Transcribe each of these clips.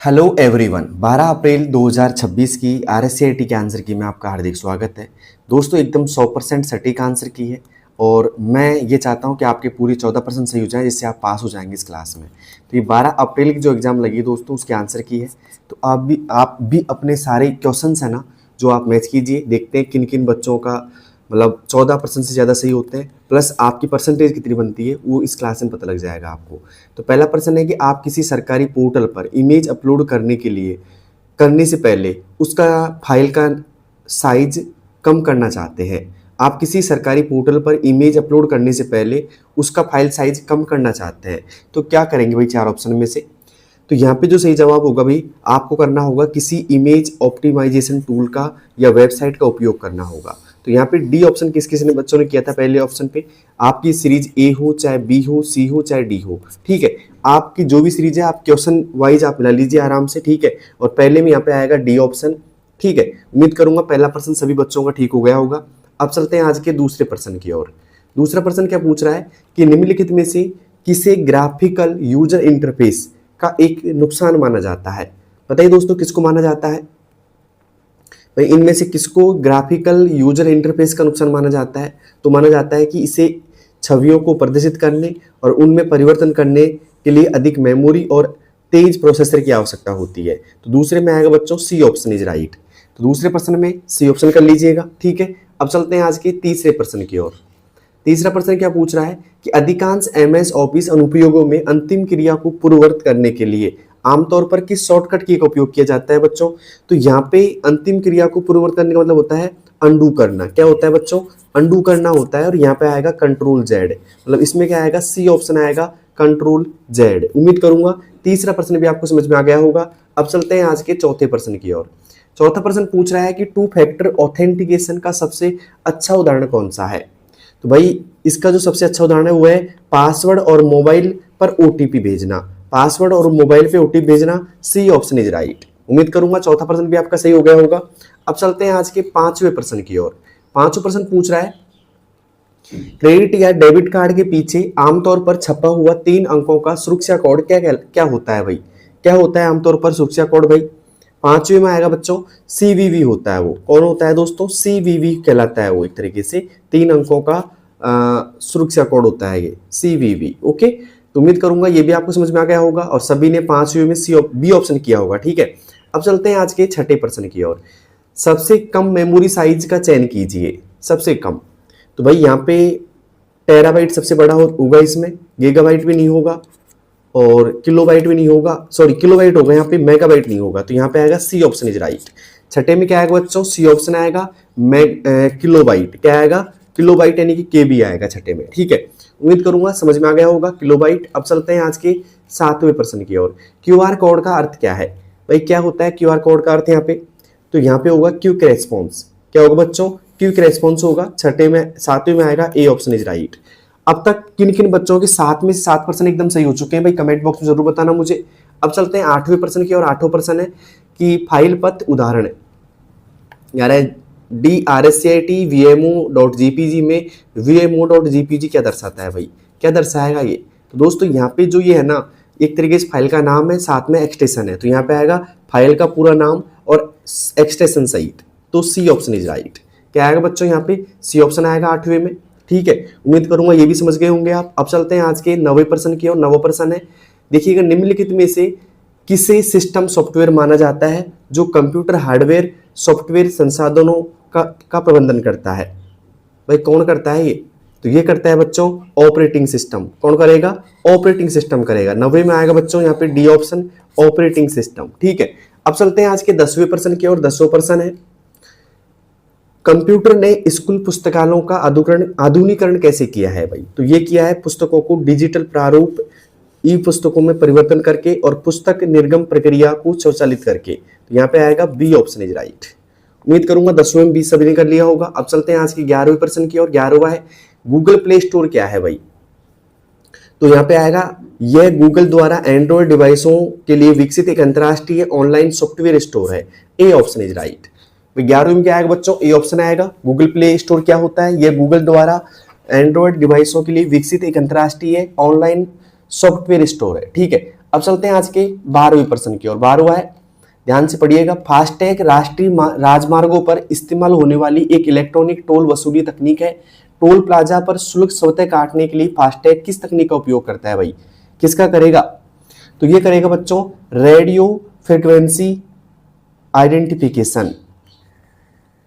Hello everyone, 12 अप्रैल 2026 की RSCIT के answer की में आपका हार्दिक स्वागत है। दोस्तों एकदम 100% सटीक आंसर की है और मैं ये चाहता हूँ कि आपके पूरी 14% सही हो जाए जिससे आप पास हो जाएंगे इस क्लास में। तो ये 12 अप्रैल की जो एग्जाम लगी दोस्तों उसके आंसर की है। तो आप भी अपने सारे क्वेश्चंस है ना जो आप मैच कीजिए, देखते हैं किन किन बच्चों का मतलब 14% से ज़्यादा सही होते हैं, प्लस आपकी परसेंटेज कितनी बनती है वो इस क्लास में पता लग जाएगा आपको। तो पहला प्रश्न है कि आप किसी सरकारी पोर्टल पर इमेज अपलोड करने से पहले उसका फाइल का साइज कम करना चाहते हैं। आप किसी सरकारी पोर्टल पर इमेज अपलोड करने से पहले उसका फाइल साइज कम करना चाहते हैं, तो क्या करेंगे भाई चार ऑप्शन में से? तो यहाँ पे जो सही जवाब होगा भाई, आपको करना होगा किसी इमेज ऑप्टिमाइजेशन टूल का या वेबसाइट का उपयोग करना होगा। तो यहाँ पे डी ऑप्शन किस किस ने बच्चों ने किया था पहले ऑप्शन पे? आपकी सीरीज ए हो चाहे बी हो सी हो चाहे डी हो, ठीक है, आपकी जो भी सीरीज है आप क्वेश्चन वाइज आप मिला लीजिए आराम से, ठीक है। और पहले में यहाँ पे आएगा डी ऑप्शन, ठीक है। उम्मीद करूंगा पहला प्रश्न सभी बच्चों का ठीक हो गया होगा। अब चलते हैं आज के दूसरे प्रश्न की ओर। दूसरा प्रश्न क्या पूछ रहा है कि निम्नलिखित में से किसे ग्राफिकल यूजर इंटरफेस का एक नुकसान माना जाता है? बताइए दोस्तों किसको माना जाता है भाई? इनमें से किसको ग्राफिकल यूजर इंटरफेस का नुकसान माना जाता है? तो माना जाता है कि इसे छवियों को प्रदर्शित करने और उनमें परिवर्तन करने के लिए अधिक मेमोरी और तेज प्रोसेसर की आवश्यकता होती है। तो दूसरे में आएगा बच्चों सी ऑप्शन इज राइट। तो दूसरे प्रश्न में सी ऑप्शन कर लीजिएगा, ठीक है। अब चलते हैं आज के तीसरे प्रश्न की ओर। तीसरा प्रश्न क्या पूछ रहा है कि अधिकांश एमएस ऑफिस अनुप्रयोगों में अंतिम क्रिया को पूर्ववत करने के लिए आमतौर पर किस शॉर्टकट की का उपयोग किया जाता है बच्चों? तो यहाँ पे अंतिम क्रिया को पूर्ववत करने का मतलब होता है अंडू करना। क्या होता है बच्चों? अंडू करना होता है। और यहाँ पे आएगा कंट्रोल जेड, मतलब इसमें क्या आएगा? सी ऑप्शन आएगा कंट्रोल जेड। उम्मीद करूंगा तीसरा प्रश्न भी आपको समझ में आ गया होगा। अब चलते हैं आज के चौथे प्रश्न की ओर। चौथा प्रश्न पूछ रहा है कि टू फैक्टर ऑथेंटिकेशन का सबसे अच्छा उदाहरण कौन सा है? तो भाई इसका जो सबसे अच्छा उदाहरण है वो है पासवर्ड और मोबाइल पर ओटीपी भेजना। पासवर्ड और मोबाइल पे ओटीपी भेजना, सी ऑप्शन इज राइट। उम्मीद करूंगा चौथा प्रश्न भी आपका सही हो गया होगा। अब चलते हैं आज के पांचवें प्रश्न की ओर। पांचवा प्रश्न पूछ रहा है क्रेडिट या डेबिट कार्ड के पीछे आमतौर पर छपा हुआ 3 अंकों का सुरक्षा कोड क्या होता है भाई? क्या होता है आमतौर पर सुरक्षा कोड भाई? पांचवे में आएगा बच्चों सीवीवी होता है। वो कौन होता है दोस्तों? सीवीवी कहलाता है वो, एक तरीके से 3 अंकों का सुरक्षा कोड होता है ये सीवीवी। ओके, तो उम्मीद करूंगा ये भी आपको समझ में आ गया होगा और सभी ने पांचवे में बी ऑप्शन किया होगा, ठीक है। अब चलते हैं आज के छठे प्रश्न की ओर। सबसे कम मेमोरी साइज का चयन कीजिए। सबसे कम, तो भाई यहाँ पे टेराबाइट सबसे बड़ा होगा, इसमें गीगाबाइट भी नहीं होगा और किलोबाइट भी नहीं होगा, सॉरी किलोबाइट होगा यहाँ पे, मेगाबाइट नहीं होगा। तो यहाँ पे आएगा सी ऑप्शन इज राइट। छठे में क्या आएगा बच्चों? सी ऑप्शन आएगा किलोबाइट। क्या आएगा? किलोबाइट, यानी कि केबी आएगा छठे में, ठीक है। उम्मीद करूंगा समझ में आ गया होगा किलोबाइट। अब चलते हैं आज के सातवें प्रश्न की ओर। क्यूआर कोड का अर्थ क्या है भाई? क्या होता है क्यूआर कोड का अर्थ यहाँ पे? तो यहाँ पे होगा क्विक रेस्पॉन्स। क्या होगा बच्चों? क्विक रेस्पॉन्स होगा। छठे में सातवें में आएगा ए ऑप्शन इज राइट। अब तक किन किन बच्चों के 7 में से 7% एकदम सही हो चुके हैं भाई? कमेंट बॉक्स में जरूर बताना मुझे। अब चलते हैं आठवें प्रश्न की ओर। आठवां प्रश्न है कि फाइल पथ उदाहरण यार DRSCIT VMO.jpg में VMO.jpg क्या दर्शाता है भाई? क्या दर्शाएगा ये? तो दोस्तों यहाँ पे जो ये है ना, एक तरीके से फाइल का नाम है, साथ में एक्सटेंशन है। तो यहाँ पे आएगा फाइल का पूरा नाम और एक्सटेंशन सहित। तो सी ऑप्शन इज राइट। क्या आएगा बच्चों? यहाँ पे सी ऑप्शन आएगा आठवें में, ठीक है। उम्मीद करूंगा ये भी समझ गए होंगे आप। अब चलते हैं आज के नवे प्रश्न की ओर। नवा प्रश्न है, देखिएगा निम्नलिखित में से किसे सिस्टम सॉफ्टवेयर माना जाता है जो कंप्यूटर हार्डवेयर सॉफ्टवेयर संसाधनों का प्रबंधन करता है? भाई कौन करता है ये? तो ये करता है बच्चों ऑपरेटिंग सिस्टम। कौन करेगा? ऑपरेटिंग सिस्टम करेगा। नवे में आएगा बच्चों यहाँ पे डी ऑप्शन ऑपरेटिंग सिस्टम, ठीक है। अब चलते हैं आज के 10वें प्रश्न की ओर। 10वां प्रश्न है कंप्यूटर ने स्कूल पुस्तकालयों का आधुनिकीकरण कैसे किया है भाई? तो ये किया है पुस्तकों को डिजिटल प्रारूप ई पुस्तकों में परिवर्तन करके और पुस्तक निर्गम प्रक्रिया को स्वचालित करके। तो यहाँ पे आएगा बी ऑप्शन इज राइट। उम्मीद करूंगा 10वें में 20 सभी ने कर लिया होगा। अब चलते हैं आज के 11वें प्रश्न की ओर। 11वां है गूगल प्ले स्टोर क्या है भाई? तो यहाँ पे आएगा यह गूगल द्वारा एंड्रॉयड डिवाइसों के लिए विकसित एक अंतरराष्ट्रीय ऑनलाइन सॉफ्टवेयर स्टोर है। A option is right. 11वें में क्या आएगा बच्चों? ए ऑप्शन आएगा। गूगल प्ले स्टोर क्या होता है? यह गूगल द्वारा एंड्रॉयड डिवाइसों के लिए विकसित एक अंतरराष्ट्रीय ऑनलाइन सॉफ्टवेयर स्टोर है, ठीक है। अब चलते हैं आज के 12वें प्रश्न की ओर। 12वां है, ध्यान से पढ़िएगा, फास्टैग राष्ट्रीय राजमार्गों पर इस्तेमाल होने वाली एक इलेक्ट्रॉनिक टोल वसूली तकनीक है। टोल प्लाजा पर शुल्क स्वतः काटने के लिए फास्टैग किस तकनीक का उपयोग करता है भाई? किसका करेगा? तो ये करेगा बच्चों रेडियो फ्रीक्वेंसी आइडेंटिफिकेशन,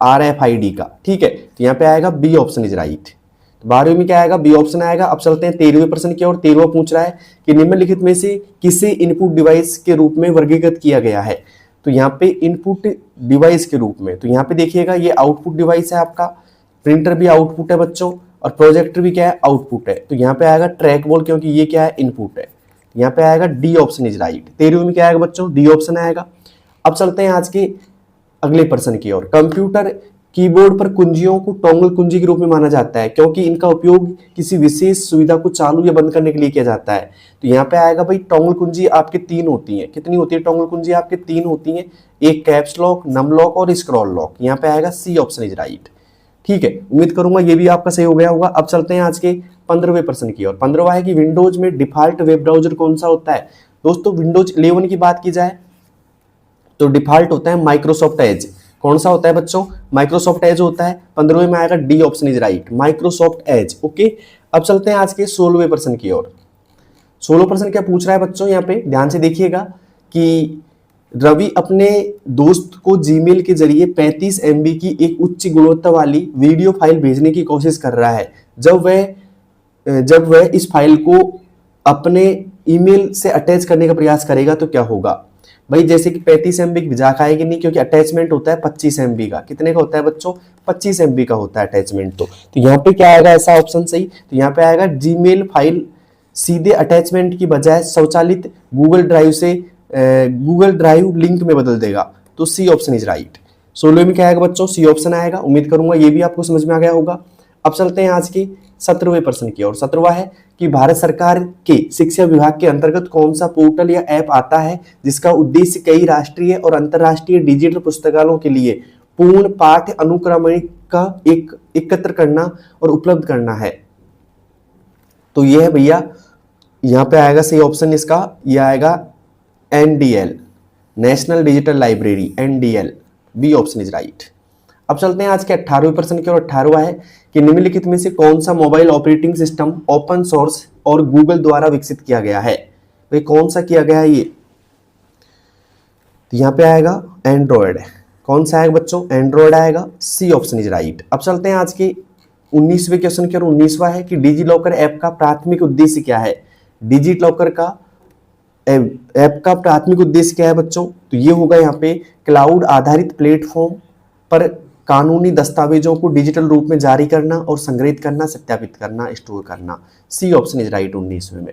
RFID का। ठीक है, तो यहाँ पे आएगा बी ऑप्शन इज राइट। तो 12वीं में क्या आएगा? बी ऑप्शन आएगा। अब चलते हैं 13वें प्रश्न की ओर। 13वां पूछ रहा है कि निम्नलिखित में से किसे इनपुट डिवाइस के रूप में वर्गीकृत किया गया है? तो यहाँ पे इनपुट डिवाइस के रूप में, तो यहाँ पे देखिएगा ये आउटपुट डिवाइस है आपका, प्रिंटर भी आउटपुट है बच्चों, और प्रोजेक्टर भी क्या है? आउटपुट है। तो यहाँ पे आएगा ट्रैक बॉल, क्योंकि ये क्या है? इनपुट है। यहाँ पे आएगा डी ऑप्शन इज राइट। 13वीं में क्या आएगा बच्चों? डी ऑप्शन आएगा। अब चलते हैं आज के अगले प्रश्न की ओर। कंप्यूटर कीबोर्ड पर कुंजियों को टॉगल कुंजी के रूप में माना जाता है क्योंकि इनका उपयोग किसी विशेष सुविधा को चालू या बंद करने के लिए किया जाता है। तो यहाँ पे आएगा भाई टॉगल कुंजी आपके 3 होती हैं। कितनी होती है टॉगल कुंजी? आपके 3 होती हैं, एक कैप्स लॉक, नम लॉक और स्क्रॉल लॉक। यहाँ पे आएगा सी ऑप्शन इज राइट। ठीक है, उम्मीद करूंगा ये भी आपका सही हो गया होगा। अब चलते हैं आज के 15वें प्रश्न की ओर। 15वां है कि विंडोज में डिफॉल्ट वेब ब्राउजर कौन सा होता है? दोस्तों विंडोज 11 की बात की जाए तो डिफॉल्ट होता है माइक्रोसॉफ्ट एज। कौन सा होता है बच्चों? माइक्रोसॉफ्ट एज होता है। 15वें में आएगा D option is right, Microsoft Edge. Okay, अब चलते हैं आज के 16वें प्रश्न की ओर। 16वां प्रश्न क्या पूछ रहा है बच्चों? यहाँ पे ध्यान से देखिएगा कि रवि अपने दोस्त को जीमेल के जरिए 35 MB की एक उच्च गुणवत्ता वाली वीडियो फाइल भेजने की कोशिश कर रहा है। जब वह इस फाइल को अपने ईमेल से अटैच करने का प्रयास करेगा तो क्या होगा? भाई जैसे कि 35 MB की मजाक आएगी नहीं, क्योंकि अटैचमेंट होता है 25 MB का। कितने का होता है बच्चों? 25 MB का होता है अटैचमेंट। तो यहाँ पे क्या आएगा ऐसा ऑप्शन सही? तो यहाँ पे आएगा जीमेल फाइल सीधे अटैचमेंट की बजाय स्वचालित गूगल ड्राइव लिंक में बदल देगा। तो सी ऑप्शन इज राइट। 16 में क्या आएगा बच्चों? सी ऑप्शन आएगा। उम्मीद करूंगा ये भी आपको समझ में आ गया होगा। अब चलते हैं आज के 17वें प्रश्न की ओर। 17वां है कि भारत सरकार के शिक्षा विभाग के अंतर्गत कौन सा पोर्टल या ऐप आता है जिसका उद्देश्य कई राष्ट्रीय और अंतर्राष्ट्रीय डिजिटल पुस्तकालयों के लिए पूर्ण पाठ्य अनुक्रमणिका का एकत्र करना और उपलब्ध करना है? तो यह है भैया, यहाँ पे आएगा सही ऑप्शन इसका, यह आएगा NDL, national digital library, NDL। B option is right. अब चलते हैं आज के 18वें प्रश्न की ओर। 18वां है कि निम्नलिखित में से कौन सा mobile operating system open source और गूगल द्वारा विकसित किया गया है? भाई कौन सा किया गया है ये? तो यहाँ पे आएगा एंड्रॉयड। कौन सा आएगा बच्चों? एंड्रॉयड आएगा। C option is right. अब चलते हैं आज के 19वें क्वेश्चन की ओर। 19वां है कि डिजी लॉकर ऐप का प्राथमिक उद्देश्य क्या है? डिजी लॉकर का ऐप का प्राथमिक उद्देश्य क्या है बच्चों? तो ये होगा यहाँ पे क्लाउड आधारित प्लेटफॉर्म पर कानूनी दस्तावेजों को डिजिटल रूप में जारी करना और संग्रहित करना, सत्यापित करना, स्टोर करना। सी ऑप्शन इज राइट 19वें में।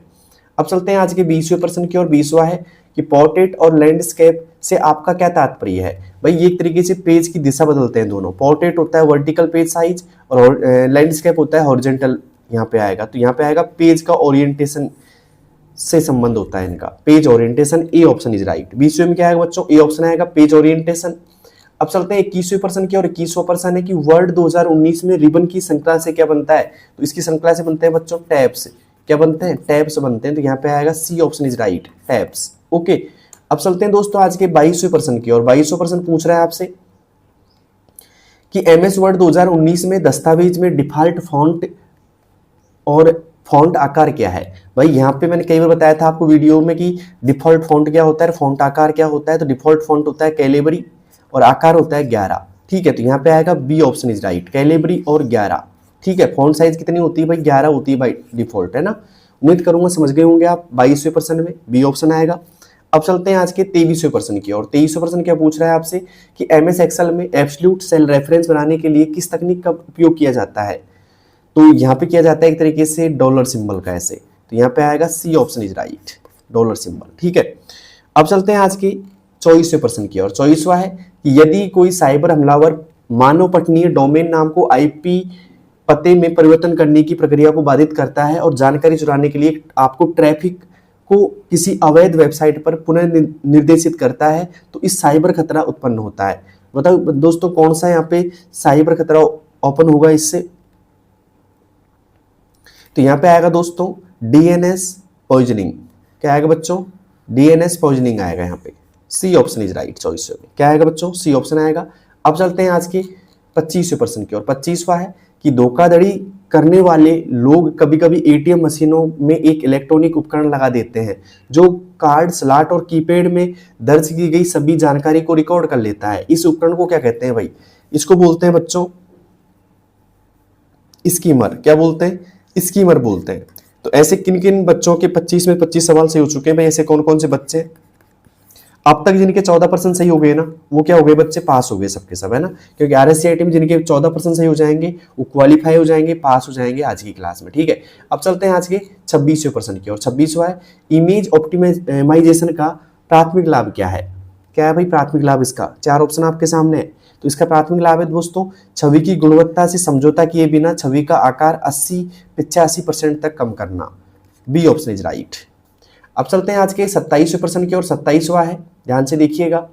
अब चलते हैं आज के 20वें प्रश्न की ओर। 20वां है कि पोर्ट्रेट और लैंडस्केप से आपका क्या तात्पर्य है? भाई ये एक तरीके से पेज की दिशा बदलते हैं दोनों। पोर्ट्रेट होता है वर्टिकल पेज साइज और लैंडस्केप होता है हॉरिजॉन्टल। यहाँ पे आएगा, तो यहाँ पे आएगा पेज का ओरिएंटेशन से संबंध होता है इनका, page orientation. A option is right. 20वें में क्या आएगा बच्चों? ए ऑप्शन आएगा, पेज ओरिएंटेशन। अब चलते हैं 21वें प्रश्न की और 21वां प्रश्न है कि वर्ल्ड 2019 में रिबन की श्रृंखला से क्या बनता है? तो इसकी श्रृंखला से बनते हैं बच्चों टैब्स। क्या बनते हैं? टैब्स बनते हैं। तो यहाँ पे आएगा C option is right, tabs. Okay, अब चलते हैं दोस्तों आज के 22वें प्रश्न की और। 22वां प्रश्न पूछ रहा है आपसे कि MS वर्ड 2019 में दस्तावेज में डिफॉल्ट फॉन्ट और फॉन्ट आकार क्या है? भाई यहाँ पे मैंने कई बार बताया था आपको वीडियो में कि डिफॉल्ट फॉन्ट क्या होता है, फॉन्ट आकार क्या होता है। तो डिफॉल्ट फॉन्ट होता है कैलिबरी और आकार होता है 11। ठीक है, तो यहाँ पे आएगा B option is right, Calibri और 11। ठीक है, फॉन्ट साइज कितनी होती है भाई? 11 होती है भाई डिफॉल्ट, है ना। उम्मीद करूंगा समझ गए होंगे आप। 22वें प्रश्न में बी ऑप्शन आएगा। अब चलते हैं आज के 23वें प्रश्न की और। 23वें प्रश्न क्या पूछ रहा है आपसे कि MS एक्सेल में एब्सोल्यूट सेल रेफरेंस बनाने के लिए किस तकनीक का उपयोग किया जाता है? तो यहाँ पे किया जाता है एक तरीके से डॉलर सिंबल का, ऐसे। तो यहाँ पे आएगा C option is right, dollar symbol. ठीक है, अब चलते हैं आज की 24वें प्रश्न की और। 24वां है कि यदि कोई साइबर हमलावर मानव पठनीय डोमेन नाम को IP पते में परिवर्तन करने की प्रक्रिया को बाधित करता है और जानकारी चुराने के लिए आपको ट्रैफिक को किसी अवैध वेबसाइट पर पुनः निर्देशित करता है, तो इस साइबर खतरा उत्पन्न होता है। बताओ दोस्तों कौन सा यहाँ पे साइबर खतरा ओपन होगा इससे? तो यहाँ पे आएगा दोस्तों DNS पॉइजनिंग। क्या आएगा बच्चों? डीएनएस पॉइजनिंग आएगा यहाँ पे। C option is right choice. क्या आएगा बच्चों? सी ऑप्शन आएगा। अब चलते हैं आज के 25वें प्रश्न की ओर। 25वां है कि धोखाधड़ी करने वाले लोग कभी कभी एटीएम मशीनों में एक इलेक्ट्रॉनिक उपकरण लगा देते हैं जो कार्ड, स्लॉट और कीपैड में दर्ज की गई सभी जानकारी को रिकॉर्ड कर लेता है। इस उपकरण को क्या कहते हैं भाई? इसको बोलते हैं बच्चों स्कीमर। क्या बोलते हैं? स्कीमर बोलते हैं। तो ऐसे किन किन बच्चों के 25 में 25 सवाल सही हो चुके हैं भाई? ऐसे कौन कौन से बच्चे अब तक जिनके 14% सही हो गए ना, वो क्या हो गए बच्चे? पास हो गए सबके सब, है ना। क्योंकि आरएससीआईटी में जिनके 14% सही हो जाएंगे वो क्वालिफाई हो जाएंगे, पास हो जाएंगे आज की क्लास में, ठीक है। अब चलते हैं आज के 26वें प्रश्न की। और 26वां है इमेज ऑप्टिमाइजेशन का प्राथमिक लाभ क्या है? क्या है भाई प्राथमिक लाभ इसका? 4 ऑप्शन आपके सामने है। तो इसका प्राथमिक लाभ है दोस्तों, छवि की गुणवत्ता से समझौता किए बिना छवि का आकार 80-85% तक कम करना। B option is right. अब चलते हैं आज के 27वें प्रश्न की ओर। 27वां है, ध्यान से देखिएगा।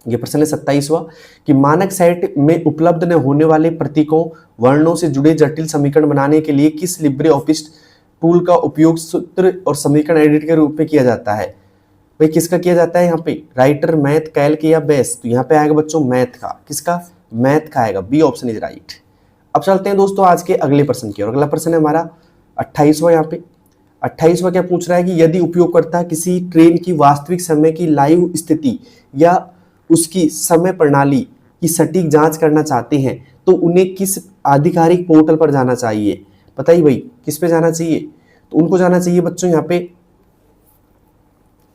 ये प्रश्न है 27वां कि मानक सेट में उपलब्ध न होने वाले प्रतीकों, वर्णों से जुड़े जटिल समीकरण बनाने के लिए किस लिब्रे ऑफिस टूल का उपयोग सूत्र और समीकरण एडिट के रूप में किया जाता है? भाई किसका किया जाता है यहाँ पे? राइटर, मैथ, कैल्क या बेस? तो यहाँ पे आएगा बच्चों मैथ का। किसका? मैथ का आएगा। B option is right. अब चलते हैं दोस्तों आज के अगले प्रश्न की ओर। अगला प्रश्न है हमारा 28वां। यहाँ पे 28वां क्या पूछ रहा है कि यदि उपयोगकर्ता किसी ट्रेन की वास्तविक समय की लाइव स्थिति या उसकी समय प्रणाली की सटीक जांच करना चाहते हैं तो उन्हें किस आधिकारिक पोर्टल पर जाना चाहिए? बताइए भाई किस पे जाना चाहिए? तो उनको जाना चाहिए बच्चों यहाँ पे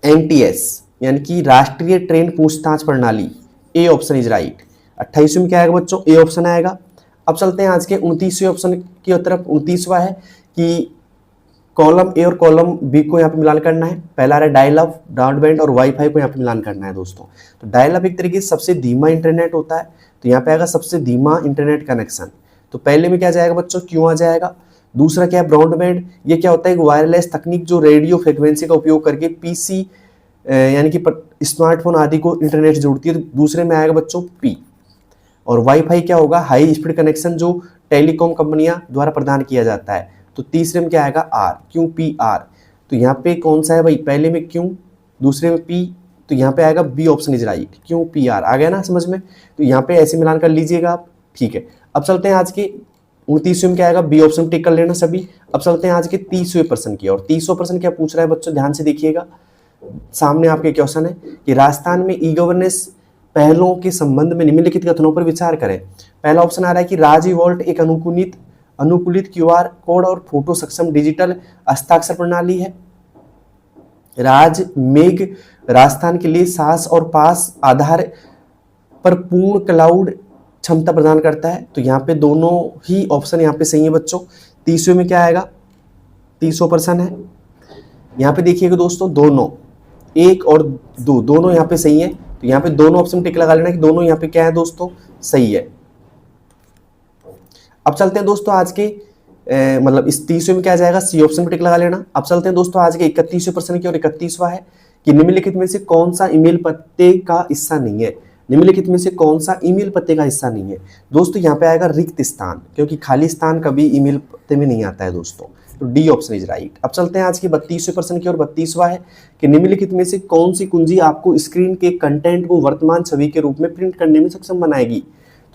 एनटीएस यानी कि राष्ट्रीय ट्रेन पूछताछ प्रणाली। A option is right. 28वें में क्या आएगा बच्चों? ए ऑप्शन आएगा। अब चलते हैं आज के 29वें ऑप्शन की तरफ। 29वां है कि कॉलम ए और कॉलम बी को यहाँ पे मिलान करना है। पहला है डायल अप, ब्रॉडबैंड और वाईफाई को यहाँ पे मिलान करना है दोस्तों। तो डायल अप एक तरीके से सबसे धीमा इंटरनेट होता है, तो यहाँ पे आएगा सबसे धीमा इंटरनेट कनेक्शन। तो पहले में क्या जाएगा बच्चों? क्यों आ जाएगा। दूसरा क्या है? ब्रॉडबैंड। ये क्या होता है? एक वायरलेस तकनीक जो रेडियो फ्रिक्वेंसी का उपयोग करके पीसी यानी कि स्मार्टफोन आदि को इंटरनेट से जोड़ती है। तो दूसरे में आएगा बच्चों पी। और वाईफाई क्या होगा? हाई स्पीड कनेक्शन जो टेलीकॉम कंपनियां द्वारा प्रदान किया जाता है। तो तीसरे में क्या आएगा? आर। क्यों? P are. तो यहाँ पे कौन सा है भाई? पहले में क्यों, दूसरे में पी, तो यहाँ पे आएगा बी ऑप्शन इज राइट। क्यों? P R. आ गया ना समझ में? तो यहाँ पे ऐसे मिलान कर लीजिएगा आप, ठीक है। अब चलते हैं आज के 29वें में क्या आएगा? बी ऑप्शन टिक कर लेना सभी। अब चलते हैं आज के 30वें प्रश्न की। और 30वां प्रश्न क्या पूछ रहा है बच्चों? ध्यान से देखिएगा। सामने आपके क्वेश्चन है कि राजस्थान में ई गवर्नेंस पहलों के संबंध में निम्नलिखित कथनों पर विचार करें। पहला ऑप्शन आ रहा है कि राज वॉल्ट एक अनुकूलित क्यूआर कोड और फोटो सक्षम डिजिटल हस्ताक्षर प्रणाली है। राज मेघ राजस्थान के लिए सास और पास आधार पर पूर्ण क्लाउड क्षमता प्रदान करता है। तो यहाँ पे दोनों ही ऑप्शन यहाँ पे सही है बच्चों। 30वें में क्या आएगा? 30वां प्रश्न है, यहाँ पे देखिएगा दोस्तों, दोनों 1 और 2 दोनों यहाँ पे सही है। तो यहाँ पे दोनों ऑप्शन टिक लगा लेना कि दोनों यहाँ पे क्या है दोस्तों? सही है। अब चलते हैं दोस्तों आज के मतलब इस 30वें में क्या जाएगा? सी ऑप्शन पे टिक लगा लेना। अब चलते हैं दोस्तों आज के 31वें प्रश्न की। और 31वां है कि निम्नलिखित में से कौन सा ईमेल पते का हिस्सा नहीं है? निम्नलिखित में से कौन सा ईमेल पते का हिस्सा नहीं है? दोस्तों यहाँ पे आएगा रिक्त स्थान, क्योंकि खाली स्थान कभी ईमेल पते में नहीं आता है दोस्तों। तो डी ऑप्शन इज राइट। अब चलते हैं आज के 32वें प्रश्न की। और 32वां है कि निम्नलिखित में से कौन सी कुंजी आपको स्क्रीन के कंटेंट को वर्तमान छवि के रूप में प्रिंट करने में सक्षम बनाएगी?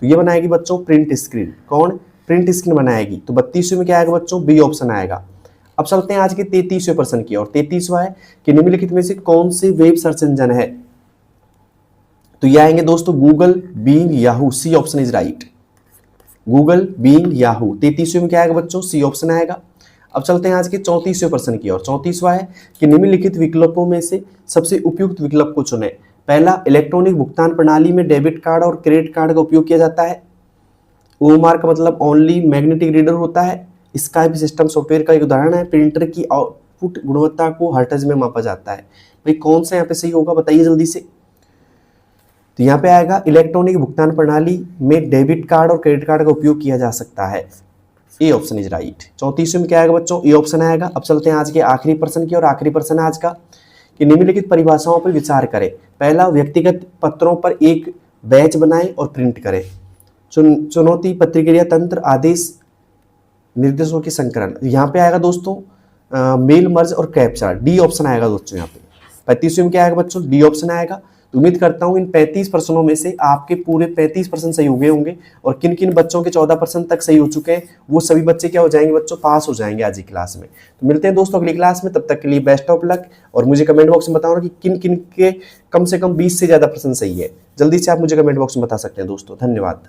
तो ये बनाएगी बच्चों प्रिंट स्क्रीन। कौन? प्रिंट स्क्रीन बनाएगी। तो 32वें में क्या आएगा बच्चों? बी ऑप्शन आएगा। अब चलते हैं आज के 33वें प्रश्न की। और 33वां है कि निम्नलिखित में से कौन से वेब सर्च इंजन है? तो ये आएंगे दोस्तों Google, Bing, Yahoo. C option is right. Google, Bing, Yahoo. 33वें में क्या आएगा बच्चों? सी ऑप्शन आएगा। अब चलते हैं आज के 34वें प्रश्न की। और 34वां है कि निम्नलिखित विकल्पों में से सबसे उपयुक्त विकल्प को चुनें। पहला, इलेक्ट्रॉनिक भुगतान प्रणाली में डेबिट कार्ड और क्रेडिट कार्ड का उपयोग किया जाता है। ओएमआर का मतलब ओनली मैग्नेटिक रीडर होता है। स्काइप सिस्टम सॉफ्टवेयर का एक उदाहरण है। प्रिंटर की आउटपुट गुणवत्ता को हर्ट्ज में मापा जाता है। भाई कौन सा यहाँ पे सही होगा बताइए जल्दी से। तो यहाँ पे आएगा इलेक्ट्रॉनिक भुगतान प्रणाली में डेबिट कार्ड और क्रेडिट कार्ड का उपयोग किया जा सकता है। A option is right. 34वें में क्या आएगा बच्चों? ए ऑप्शन आएगा। अब चलते हैं आज के आखिरी प्रश्न की। और आखिरी प्रश्न है आज का कि निम्नलिखित परिभाषाओं पर विचार करें। पहला, व्यक्तिगत पत्रों पर एक बैच बनाएं और प्रिंट करें। चुनौती, प्रतिक्रिया तंत्र, आदेश, निर्देशों के संकलन। यहाँ पे आएगा दोस्तों मेल मर्ज और कैप्चा, डी ऑप्शन आएगा दोस्तों यहाँ पे। 35वीं में क्या आएगा बच्चों, डी ऑप्शन आएगा। तो उम्मीद करता हूँ इन 35 प्रश्नों में से आपके पूरे 35% सही हो गए होंगे, और किन किन बच्चों के 14% तक सही हो चुके हैं वो सभी बच्चे क्या हो जाएंगे बच्चों, पास हो जाएंगे आज की क्लास में। तो मिलते हैं दोस्तों अगली क्लास में, तब तक के लिए बेस्ट ऑफ लक। और मुझे कमेंट बॉक्स में बताओ कि किन किन के कम से कम 20 से ज्यादा प्रश्न सही है, जल्दी से आप मुझे कमेंट बॉक्स में बता सकते हैं दोस्तों। धन्यवाद।